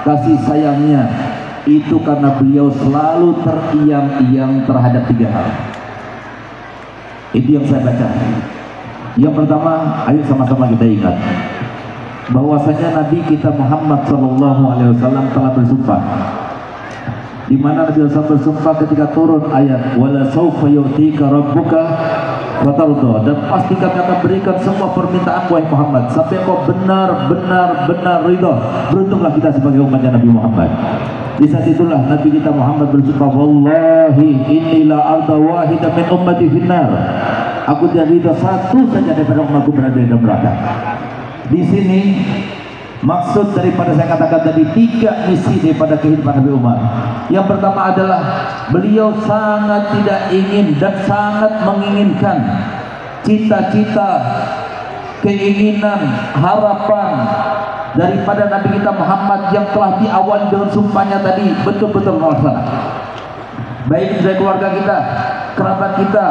kasih sayangnya itu karena beliau selalu teriang-iang terhadap 3 hal. Itu yang saya baca. Yang pertama, ayo sama-sama kita ingat bahwasanya Nabi kita Muhammad SAW telah bersumpah, di mana Nabi SAW bersumpah ketika turun ayat wala sawfa yu'tika rabbuka fatarda, dan pasti kami akan berikan semua permintaan wahai Muhammad sampai kau benar-benar ridha. Beruntunglah kita sebagai umatnya Nabi Muhammad. Di saat itulah Nabi kita Muhammad bersumpah, wallahi inni la arda wahida min ummati finnar, aku tidak ridha satu saja daripada umatku berada di neraka. Di sini maksud daripada saya katakan tadi 3 misi daripada kehidupan Nabi Umar. Yang pertama adalah beliau sangat tidak ingin dan sangat menginginkan cita-cita, keinginan, harapan daripada Nabi kita Muhammad yang telah diawali dengan sumpahnya tadi betul-betul terlaksana. Baik dari keluarga kita, kerabat kita,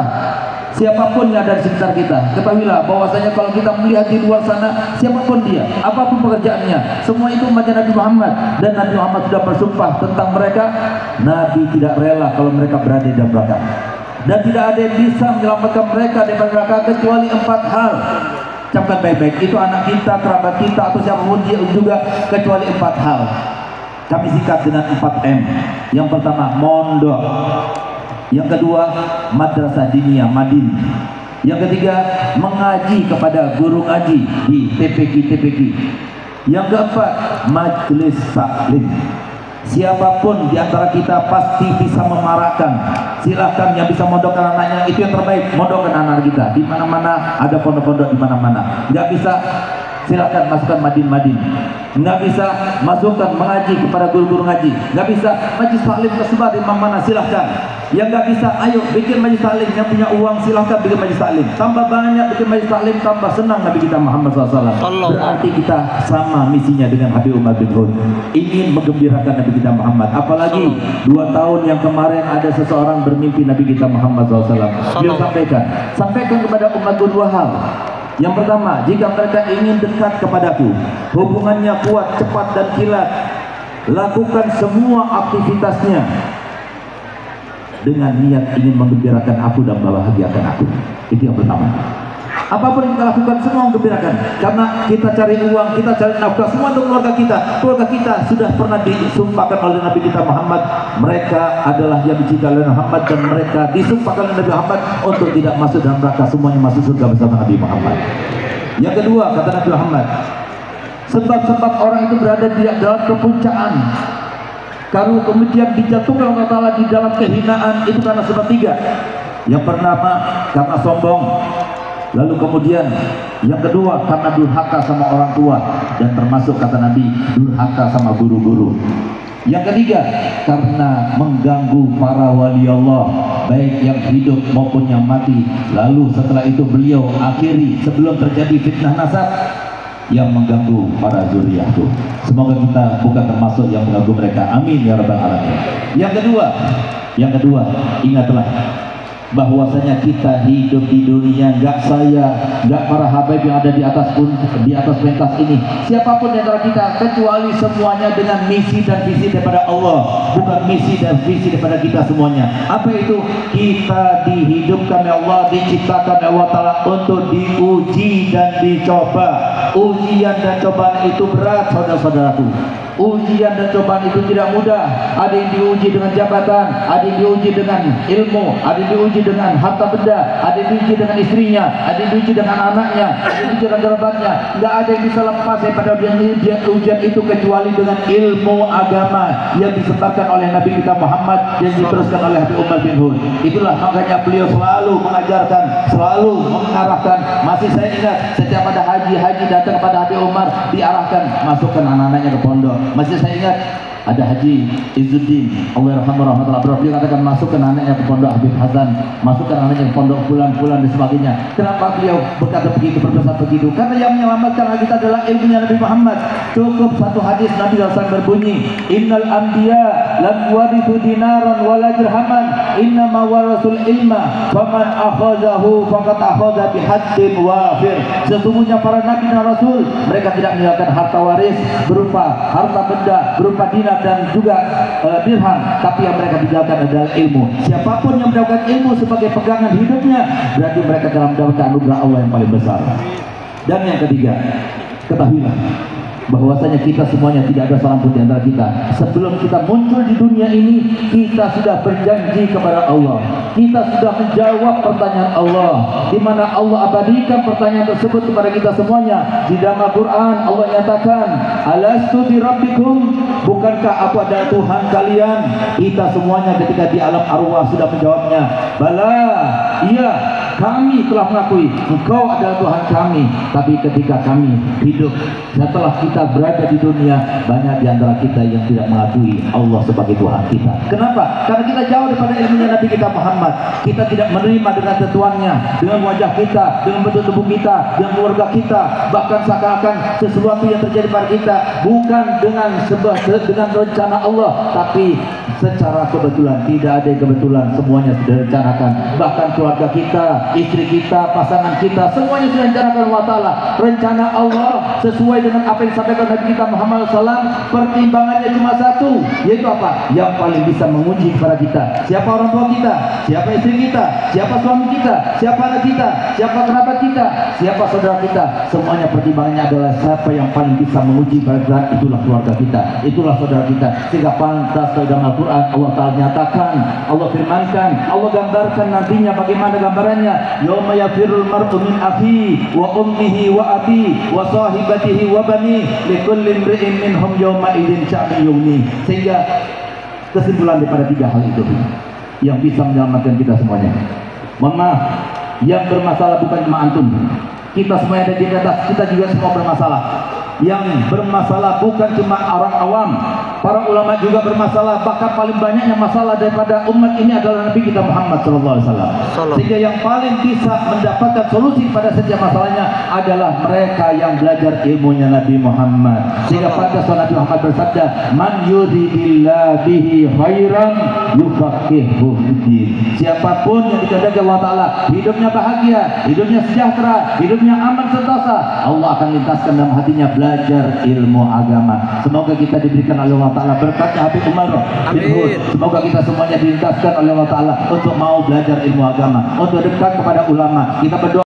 siapapun yang ada di sekitar kita, ketahuilah bahwasanya kalau kita melihat di luar sana, siapapun dia, apapun pekerjaannya, semua itu umatnya Nabi Muhammad, dan Nabi Muhammad sudah bersumpah tentang mereka. Nabi tidak rela kalau mereka berada di dalam neraka, dan tidak ada yang bisa menyelamatkan mereka dari neraka kecuali 4 hal. Camkan baik-baik, itu anak kita, kerabat kita, atau siapapun dia juga, kecuali 4 hal. Kami singkat dengan 4M. Yang pertama, mondok. Yang kedua, madrasah diniyah, madin. Yang ketiga, mengaji kepada guru ngaji di TPQ. Yang keempat, majelis taklim. Siapapun di antara kita pasti bisa memarahkan. Silahkan yang bisa mondokkan anaknya, itu yang terbaik. Mondokkan anak kita. Di mana-mana ada pondok-pondok, di mana-mana. Nggak bisa, silahkan masukkan madin. Nggak bisa, masukkan mengaji kepada guru-guru ngaji. Nggak bisa, majelis taklim tersebar di mana-mana, silahkan. Yang nggak bisa, ayo bikin majelis taklim. Yang punya uang silahkan bikin majelis taklim. Tambah banyak bikin majelis taklim, tambah senang Nabi kita Muhammad SAW. Berarti kita sama misinya dengan Habib Umar bin Hud, ingin menggembirakan Nabi kita Muhammad. Apalagi 2 tahun yang kemarin ada seseorang bermimpi Nabi kita Muhammad SAW. Beliau sampaikan kepada umatku 2 hal. Yang pertama, jika mereka ingin dekat kepadaku, hubungannya kuat, cepat dan kilat, lakukan semua aktivitasnya dengan niat ingin menggembirakan aku dan membahagiakan aku. Itu yang pertama. Apapun yang kita lakukan semua menggembirakan, karena kita cari uang, kita cari nafkah, semua untuk keluarga kita. Keluarga kita sudah pernah disumpahkan oleh Nabi kita Muhammad, mereka adalah yang dicintai oleh Muhammad, dan mereka disumpahkan oleh Nabi Muhammad untuk tidak masuk dalam neraka, semuanya masuk surga bersama Nabi Muhammad. Yang kedua, kata Nabi Muhammad, sebab-sebab orang itu berada di dalam kepuncaan, kalau kemudian dijatuhkan Allah Ta'ala di dalam kehinaan, itu karena sebab 3. Yang pertama, karena sombong. Lalu kemudian yang kedua, karena durhaka sama orang tua, dan termasuk kata Nabi, durhaka sama guru-guru. Yang ketiga, karena mengganggu para wali Allah, baik yang hidup maupun yang mati. Lalu setelah itu beliau akhiri sebelum terjadi fitnah nasab yang mengganggu para zuriyahku. Semoga kita bukan termasuk yang mengganggu mereka. Amin ya rabbal alamin. Yang kedua, ingatlah bahwasanya kita hidup di dunia, nggak saya, nggak para habaib yang ada di atas pentas ini, siapapun di antara kita, kecuali semuanya dengan misi dan visi daripada Allah, bukan misi dan visi daripada kita semuanya. Apa itu? Kita dihidupkan oleh Allah, diciptakan oleh Allah Ta'ala untuk diuji dan dicoba. Ujian dan cobaan itu berat, saudara-saudaraku. Ujian dan cobaan itu tidak mudah. Ada yang diuji dengan jabatan, ada yang diuji dengan ilmu, ada yang diuji dengan harta benda, ada yang diuji dengan istrinya, ada yang diuji dengan anaknya, ada yang diuji dengan kerabatnya. Nggak ada yang bisa lepas daripada ujian itu kecuali dengan ilmu agama yang disebarkan oleh Nabi kita Muhammad, yang diteruskan oleh Habib Umar bin Hud. Itulah makanya beliau selalu mengajarkan, selalu mengarahkan. Masih saya ingat setiap ada haji datang kepada Habib Umar, diarahkan masukkan anak-anaknya ke pondok. Masih saya ingat ada Haji Izzuddin, Allah rahmatullah, beliau katakan masukkan anaknya ke pondok Habib Hasan, masukkan anaknya ke pondok bulan dan sebagainya. Kenapa beliau berkata begitu, berpesan begitu? Karena yang menyelamatkan kita adalah ilmunya Nabi Muhammad. Cukup satu hadis Nabi SAW berbunyi, innal anbiya lam warithu dinaran wala dirhaman innama warasul ilma faman akhadhahu faqad akhadha bihaddin wafir. Sesungguhnya para nabi dan rasul mereka tidak meninggalkan harta waris berupa harta benda, berupa dinar dan juga dirham, tapi yang mereka tinggalkan adalah ilmu. Siapapun yang mendapatkan ilmu sebagai pegangan hidupnya, berarti mereka dalam mendapatkan anugerah Allah yang paling besar. Dan yang ketiga, ketahuilah bahwasanya kita semuanya tidak ada seorang pun di antara kita sebelum kita muncul di dunia ini kita sudah berjanji kepada Allah, kita sudah menjawab pertanyaan Allah, di mana Allah abadikan pertanyaan tersebut kepada kita semuanya. Di dalam Al-Quran Allah nyatakan, alastu bi rabbikum, bukankah aku adalah Tuhan kalian? Kita semuanya ketika di alam arwah sudah menjawabnya, bala, iya, kami telah mengakui engkau adalah Tuhan kami. Tapi ketika kami hidup setelah kita berada di dunia, banyak di antara kita yang tidak mengakui Allah sebagai Tuhan kita. Kenapa? Karena kita jauh daripada ilmunya Nabi kita Muhammad. Kita tidak menerima dengan tentuannya, dengan wajah kita, dengan bentuk tubuh kita, dengan keluarga kita, bahkan seakan-akan sesuatu yang terjadi pada kita bukan dengan rencana Allah, tapi secara kebetulan. Tidak ada yang kebetulan, semuanya sudah direncanakan. Bahkan keluarga kita, istri kita, pasangan kita, semuanya sudah direncanakan Allah Ta'ala. Rencana Allah sesuai dengan apa yang disampaikan Nabi kita Muhammad SAW. Pertimbangannya cuma satu, yaitu apa? Yang paling bisa menguji kepada kita, siapa orang tua kita, siapa istri kita, siapa suami kita, siapa anak kita, siapa kerabat kita, siapa saudara kita. Semuanya pertimbangannya adalah siapa yang paling bisa menguji pada kita. Itulah keluarga kita, itulah saudara kita. Sehingga pantas dalam Al-Quran Allah Ta'ala nyatakan, Allah firmankan, Allah gambarkan nantinya bagaimana gambarannya. Yauma yafirul mar'u min akhihi wa ummihi wa abihi wa sahibatihi wa bani likulli imri'in minhum yawma idzin sya'nun yughni. Sehingga kesimpulan daripada tiga hal itu yang bisa menyelamatkan kita semuanya. Mohon maaf, yang bermasalah bukan cuma antum, kita semuanya ada di atas, kita juga semua bermasalah. Yang bermasalah bukan cuma orang awam, para ulama juga bermasalah. Bahkan paling banyaknya masalah daripada umat ini adalah Nabi kita Muhammad SAW. Sehingga yang paling bisa mendapatkan solusi pada setiap masalahnya adalah mereka yang belajar ilmunya Nabi Muhammad. Sehingga pada saat Nabi Muhammad bersabda, man yuridillah bihi khairan yufaqihuhu fiddin. Siapapun yang dikehendaki Allah Ta'ala hidupnya bahagia, hidupnya sejahtera, hidupnya aman sentosa, Allah akan lintaskan dalam hatinya belajar ilmu agama. Semoga kita diberikan oleh Allah Ta'ala berkatnya Habib Umar bin Hud. Semoga kita semuanya dilintaskan oleh Allah Ta'ala untuk mau belajar ilmu agama, untuk dekat kepada ulama. Kita berdoa